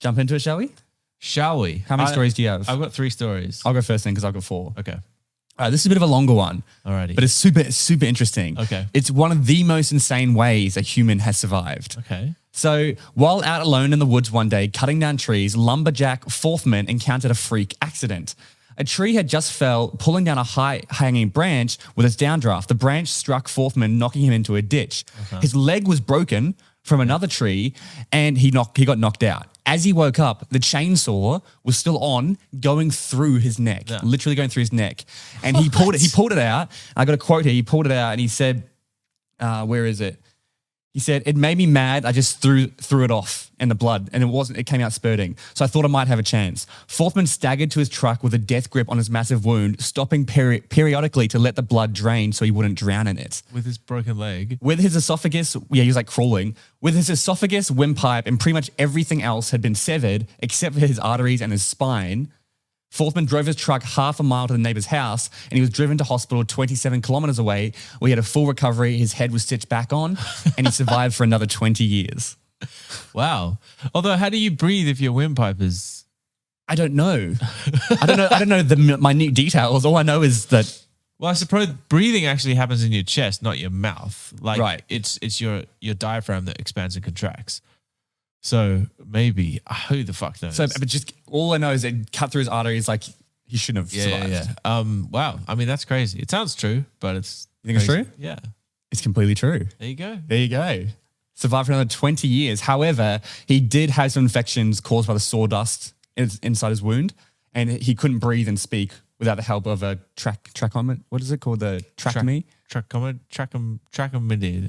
Jump into it, shall we? Shall we? How many stories do you have? I've got 3 stories. I'll go first then because I've got 4. Okay. This is a bit of a longer one. Alrighty. But it's super interesting. Okay. It's one of the most insane ways a human has survived. Okay. So while out alone in the woods one day, cutting down trees, lumberjack Forthman encountered a freak accident. A tree had just fell, pulling down a high-hanging branch with its downdraft. The branch struck Forthman, knocking him into a ditch. His leg was broken from another tree, and he got knocked out. As he woke up, the chainsaw was still on, going through his neck, literally going through his neck. And he pulled it out. I got a quote here. He pulled it out, and he said, "Where is it?" He said, "It made me mad. I just threw it off in the blood, and it came out spurting. So I thought I might have a chance." Forthman staggered to his truck with a death grip on his massive wound, stopping periodically to let the blood drain so he wouldn't drown in it. With his broken leg. With his esophagus, he was like crawling. With his esophagus, windpipe, and pretty much everything else had been severed except for his arteries and his spine. Forthman drove his truck half a mile to the neighbor's house, and he was driven to hospital 27 kilometers away, where he had a full recovery. His head was stitched back on, and he survived for another 20 years. Wow. Although, how do you breathe if your windpipe is? I don't know. I don't know the minute details. All I know is that. Well, I suppose breathing actually happens in your chest, not your mouth. Like, right. It's your diaphragm that expands and contracts. So maybe, who the fuck knows? So, but just all I know is it cut through his arteries. Like he shouldn't have survived. Yeah. Wow. I mean, that's crazy. It sounds true, but it's. You think crazy. It's true? Yeah. It's completely true. There you go. There you go. Survived for another 20 years. However, he did have some infections caused by the sawdust inside his wound, and he couldn't breathe and speak without the help of a tracheotomy. What is it called? The tracheotomy? Tracheotomy.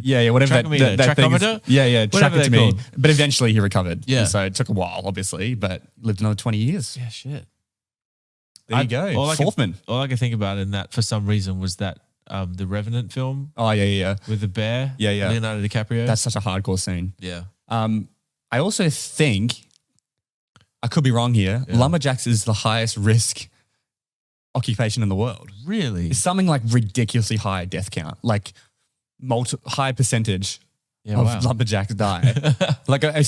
Yeah, whatever that thing is. Tracheometer? Yeah, tracheotomy. Called. But eventually he recovered. Yeah. And so it took a while, obviously, but lived another 20 years. Yeah, shit. There you go. Forthman. All I could think about in that for some reason was that the Revenant film. Oh, yeah. With the bear. Yeah. Leonardo DiCaprio. That's such a hardcore scene. Yeah. I also think, I could be wrong here, lumberjacks is the highest risk occupation in the world. Really? It's something like ridiculously high death count, like high percentage of lumberjacks die. Like a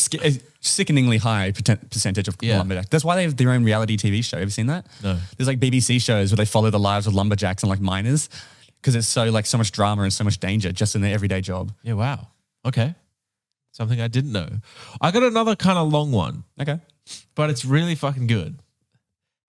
sickeningly high percentage of lumberjacks. That's why they have their own reality TV show. Have you seen that? No. There's like BBC shows where they follow the lives of lumberjacks and like miners because it's so much drama and so much danger just in their everyday job. Yeah, wow. Okay. Something I didn't know. I got another kind of long one. Okay. But it's really fucking good.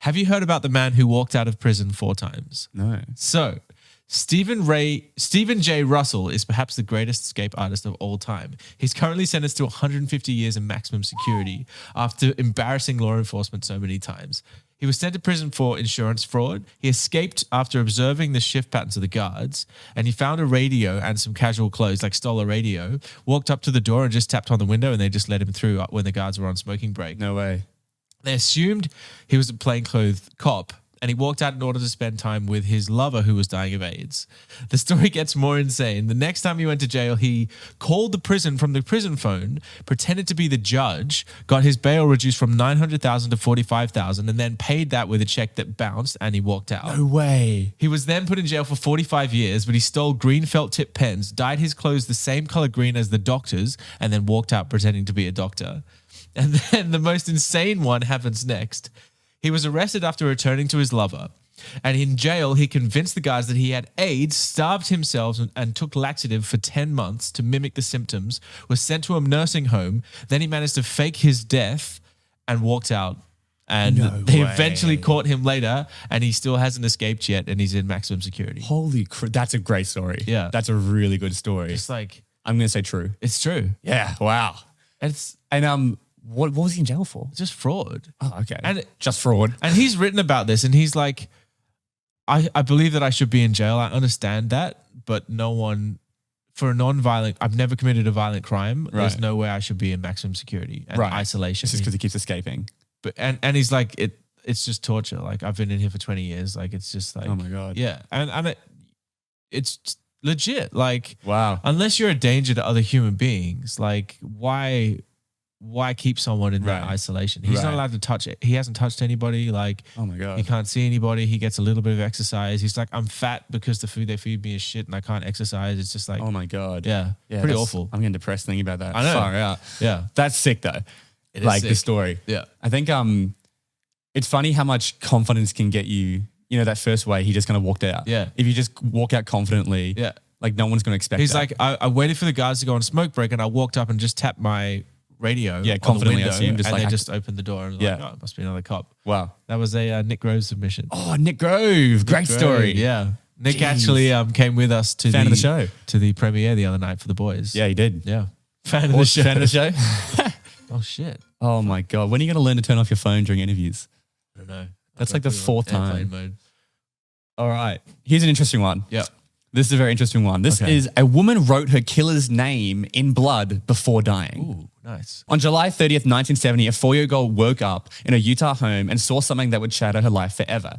Have you heard about the man who walked out of prison 4 times? No. So, Stephen J. Russell is perhaps the greatest escape artist of all time. He's currently sentenced to 150 years in maximum security after embarrassing law enforcement so many times. He was sent to prison for insurance fraud. He escaped after observing the shift patterns of the guards, and he found a radio and some casual clothes, like stole a radio, walked up to the door and just tapped on the window, and they just let him through when the guards were on smoking break. No way. They assumed he was a plainclothes cop, and he walked out in order to spend time with his lover who was dying of AIDS. The story gets more insane. The next time he went to jail, he called the prison from the prison phone, pretended to be the judge, got his bail reduced from $900,000 to $45,000, and then paid that with a check that bounced, and he walked out. No way. He was then put in jail for 45 years, but he stole green felt tip pens, dyed his clothes the same color green as the doctor's, and then walked out pretending to be a doctor. And then the most insane one happens next. He was arrested after returning to his lover. And in jail, he convinced the guys that he had AIDS, starved himself, and took laxative for 10 months to mimic the symptoms, was sent to a nursing home. Then he managed to fake his death and walked out. And they eventually caught him later, and he still hasn't escaped yet, and he's in maximum security. Holy crap. That's a great story. Yeah. That's a really good story. It's like... I'm going to say true. It's true. Yeah. Wow. And what was he in jail for? Just fraud. Oh, okay. And just fraud. And he's written about this, and he's like, I believe that I should be in jail. I understand that, but no one, for a non-violent, I've never committed a violent crime. Right. There's no way I should be in maximum security and isolation. It's just because he keeps escaping. But and he's like, it's just torture. Like, I've been in here for 20 years. Like, it's just like, oh my God. Yeah. And it's legit. Like, wow. Unless you're a danger to other human beings, like, why keep someone in that isolation? He's not allowed to touch it. He hasn't touched anybody. Like, oh my God. He can't see anybody. He gets a little bit of exercise. He's like, I'm fat because the food they feed me is shit and I can't exercise. It's just like, oh my God. Yeah. Pretty awful. I'm getting depressed thinking about that. I know. Far out. Yeah. That's sick though. It is like the sick. story. Yeah. I think it's funny how much confidence can get you. You know, that first way he just kind of walked out. Yeah. If you just walk out confidently, Yeah. like no one's going to expect He's that. like, I waited for the guards to go on smoke break, and I walked up and just tapped my radio. Yeah, on confidently, the I window, assume, just and like they just opened the door and was like, oh, it must be another cop. Wow. That was a Nick Grove submission. Oh, Nick Grove. Great story. Yeah. Nick Jeez. actually came with us to Fan of the show. to the premiere the other night for the boys. Yeah, he did. Yeah. Fan of the show. Fan of the show? Oh, shit. Oh, my God. When are you going to learn to turn off your phone during interviews? I don't know. That's like the fourth Airplane time. mode. All right. Here's an interesting one. Yep. This is a very interesting one. This Okay. is a woman wrote her killer's name in blood before dying. Ooh, nice. On July 30th, 1970, a 4-year-old girl woke up in a Utah home and saw something that would shatter her life forever.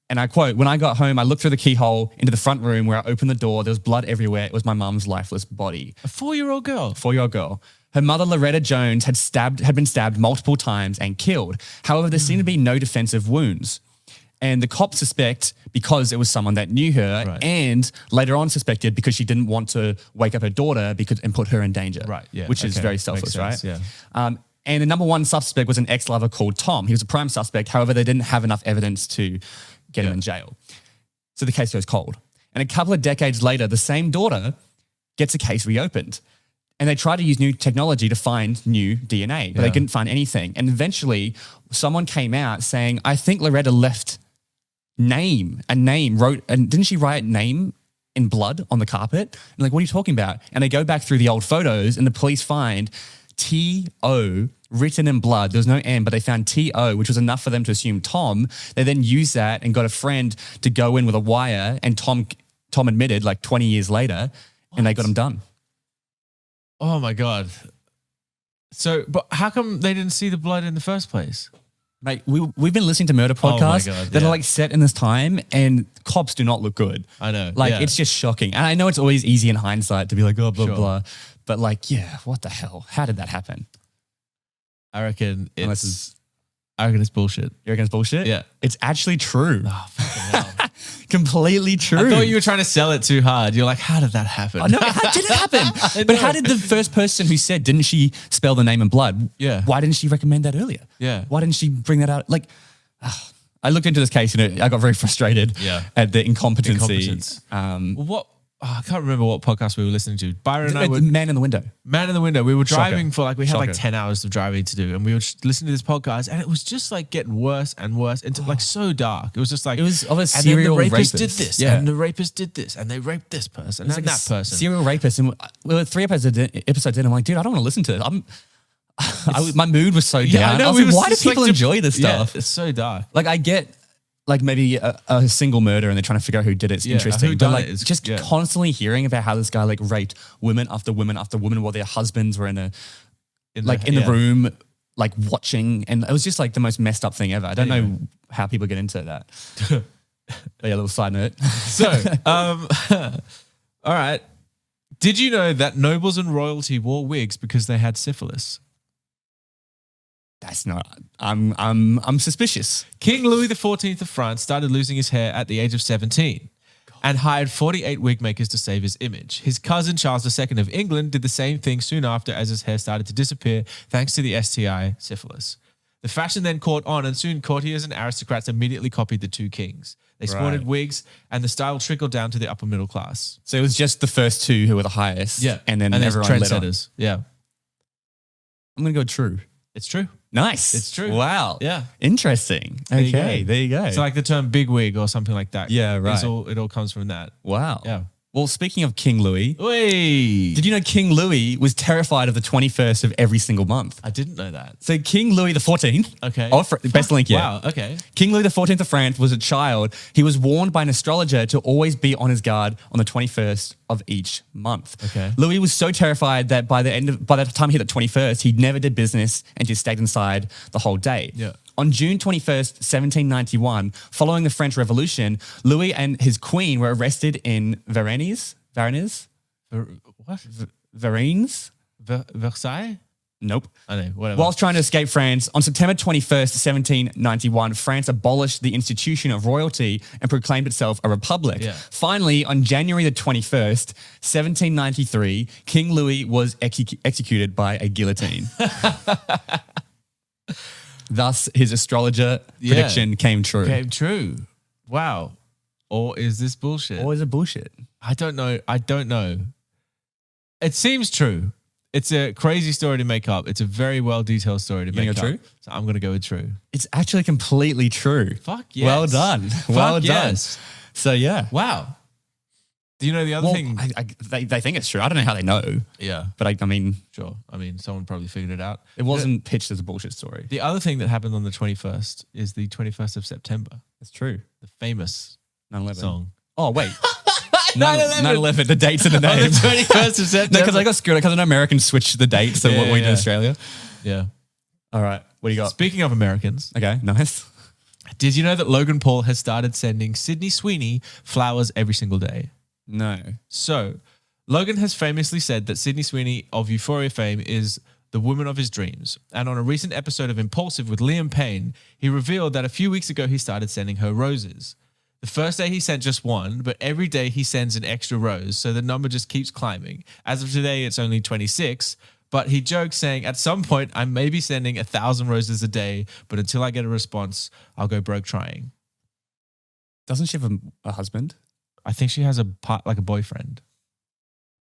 And I quote, "When I got home, I looked through the keyhole into the front room where I opened the door. There was blood everywhere. It was my mum's lifeless body." A 4-year-old girl. 4-year-old girl. Her mother, Loretta Jones, had been stabbed multiple times and killed. However, there seemed to be no defensive wounds. And the cops suspect because it was someone that knew her, Right. and later on suspected because she didn't want to wake up her daughter and put her in danger. Right, yeah, Which is okay. very Makes selfless, sense, right? yeah. And the number one suspect was an ex-lover called Tom. He was a prime suspect. However, they didn't have enough evidence to get him in jail. So the case goes cold. And a couple of decades later, the same daughter gets a case reopened. And they tried to use new technology to find new DNA, but they couldn't find anything. And eventually, someone came out saying, "I think Loretta left wrote, and didn't she write name in blood on the carpet?" And like, "What are you talking about?" And they go back through the old photos and the police find T.O. written in blood. There was no M, but they found T.O., which was enough for them to assume Tom. They then used that and got a friend to go in with a wire, and Tom admitted like 20 years later, and they got him done. Oh, my God. So, but how come they didn't see the blood in the first place? Mate, we've been listening to murder Oh my podcasts God, that yeah. are like set in this time, and cops do not look good. I know. Like, yeah. it's just shocking. And I know it's always easy in hindsight to be like, oh, blah, Sure. blah. But like, yeah, what the hell? How did that happen? I reckon Unless it's bullshit. You reckon it's bullshit? Yeah. It's actually true. Oh, fucking hell. Completely true. I thought you were trying to sell it too hard. You're like, how did that happen? Oh, no, how did it happen? But how did the first person who said, didn't she spell the name in blood? Yeah. Why didn't she recommend that earlier? Yeah. Why didn't she bring that out? Like, I looked into this case and I got very frustrated at the incompetency. Incompetence. Well, what? I can't remember what podcast we were listening to. Byron and I were Man in the Window. Man in the Window. We were driving Shocker. we had like Shocker. 10 hours of driving to do, and we were just listening to this podcast, and it was just like getting worse and worse into like so dark. It was just like It was of a and serial then the rapist did rapist. this, Yeah. and the rapist did this, and they raped this person, and Like that person. Serial rapist. And we were 3 episodes in. I'm like, dude, I don't want to listen to it. My mood was so down. I was like, why do people enjoy this stuff? Yeah, it's so dark. Like, I get like maybe a single murder and they're trying to figure out who did it. It's interesting. who But done like it is- just yeah. constantly hearing about how this guy like raped women after women after women while their husbands were in the room, like watching. And it was just like the most messed up thing ever. I don't know how people get into that. But yeah, a little side note. So, all right. Did you know that nobles and royalty wore wigs because they had syphilis? That's not, I'm suspicious. King Louis XIV of France started losing his hair at the age of 17 and hired 48 wig makers to save his image. His cousin Charles II of England did the same thing soon after as his hair started to disappear thanks to the STI syphilis. The fashion then caught on, and soon courtiers and aristocrats immediately copied the two kings. They sported Right. wigs, and the style trickled down to the upper middle class. So it was just the first two who were the highest. And then there's everyone led on. trendsetters. Yeah, I'm going to go true. it's true. Nice. It's true. Wow. Yeah. Interesting. you Okay, go. there you go. So like the term big wig or something like that. Yeah, right. It all comes from that. wow. Yeah. Well, speaking of King Louis, Wait. did you know King Louis was terrified of the 21st of every single month? I didn't know that. So King Louis XIV, Okay. best link yet. Wow. Okay. King Louis XIV of France was a child. He was warned by an astrologer to always be on his guard on the 21st of each month. Okay. Louis was so terrified that by the time he hit the 21st, he never did business and just stayed inside the whole day. Yeah. On June 21st, 1791, following the French Revolution, Louis and his queen were arrested in Varennes? What? Varennes? Versailles? Nope. I know, whatever. Whilst trying to escape France, on September 21st, 1791, France abolished the institution of royalty and proclaimed itself a republic. Yeah. Finally, on January the 21st, 1793, King Louis was executed by a guillotine. Thus, his astrologer prediction came true. Came true. Wow. Or is this bullshit? Or is it bullshit? I don't know. It seems true. It's a crazy story to make up. It's a very well detailed story to make up. True? So I'm going to go with true. It's actually completely true. Fuck yes. Well done. Well done. So yeah. Wow. Do you know the other thing? They think it's true. I don't know how they know. Yeah. But I mean. Sure. I mean, someone probably figured it out. It wasn't pitched as a bullshit story. The other thing that happened on the 21st is the 21st of September. It's true. The famous 9/11 song. Oh, wait. 9/11. The dates in the name. On the 21st of September. No, because I got screwed. Because an American switched the dates of what we do in Australia. Yeah. All right. What do you got? Speaking of Americans. Okay, nice. Did you know that Logan Paul has started sending Sydney Sweeney flowers every single day? No. So, Logan has famously said that Sydney Sweeney of Euphoria fame is the woman of his dreams. And on a recent episode of Impulsive with Liam Payne, he revealed that a few weeks ago he started sending her roses. The first day he sent just one, but every day he sends an extra rose, so the number just keeps climbing. As of today, it's only 26, but he jokes saying, at some point, I may be sending 1,000 roses a day, but until I get a response, I'll go broke trying. Doesn't she have a husband? I think she has a boyfriend.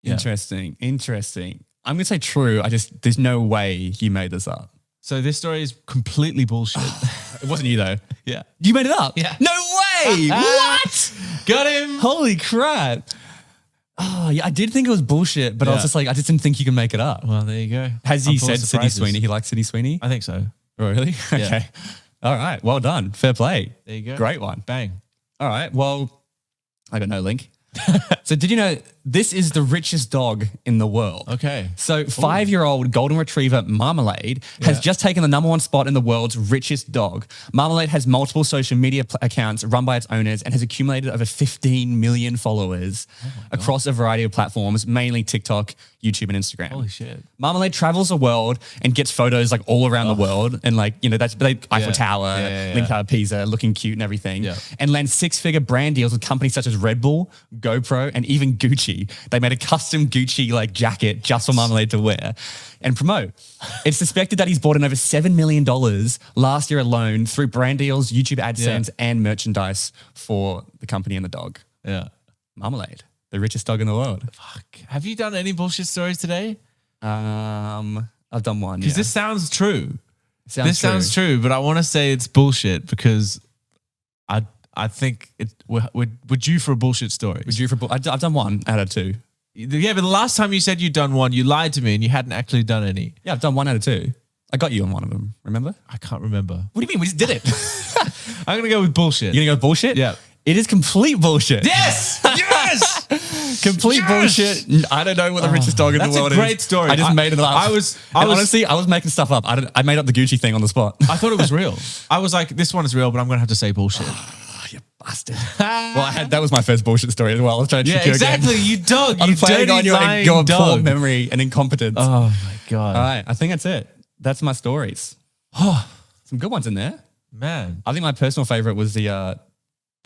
Yeah. Interesting. I'm going to say true. There's no way you made this up. So this story is completely bullshit. It wasn't you though. Yeah. You made it up? Yeah. No way. What? Got him. Holy crap. Oh, yeah. I did think it was bullshit, but I was just like, I just didn't think you could make it up. Well, there you go. Has he said Sydney Sweeney? He likes Sydney Sweeney? I think so. Really? Yeah. Okay. All right. Well done. Fair play. There you go. Great one. Bang. All right. Well, I got no link. So did you know this is the richest dog in the world? Okay. So 5-year-old golden retriever Marmalade has just taken the #1 spot in the world's richest dog. Marmalade has multiple social media accounts run by its owners and has accumulated over 15 million followers across a variety of platforms, mainly TikTok, YouTube, and Instagram. Holy shit. Marmalade travels the world and gets photos like all around the world. And like, you know, that's Eiffel Tower, Link Tower, Pisa, looking cute and everything. Yeah. And lands 6-figure brand deals with companies such as Red Bull, GoPro, and even Gucci. They made a custom Gucci like jacket just for Marmalade to wear and promote. It's suspected that he's bought in over $7 million last year alone through brand deals, YouTube AdSense, and merchandise for the company and the dog. Yeah. Marmalade, the richest dog in the world. Fuck. Have you done any bullshit stories today? I've done one. Because this sounds true. Sounds true, but I want to say it's bullshit because I think we're due for a bullshit story. We're due for I've done 1 out of 2. Yeah, but the last time you said you'd done one, you lied to me and you hadn't actually done any. Yeah, I've done 1 out of 2. I got you on one of them, remember? I can't remember. What do you mean? We just did it. I'm going to go with bullshit. You're going to go bullshit? Yeah. It is complete bullshit. Yes! Yes! Complete bullshit. I don't know what the richest dog in the world is. That's a great story. I just made it up. Honestly, I was making stuff up. I made up the Gucci thing on the spot. I thought it was real. I was like, this one is real, but I'm going to have to say bullshit. You bastard. Well, that was my first bullshit story as well. I was trying to trick you exactly. again. You dog. I'm You playing dirty, on your lying poor dog. memory and incompetence. Oh my God. All right. I think that's it. That's my stories. Some good ones in there. Man. I think my personal favorite was the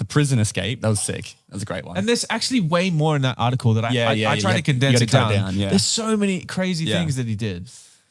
prison escape. That was sick. That was a great one. And there's actually way more in that article that I tried to condense it down. There's so many crazy things that he did.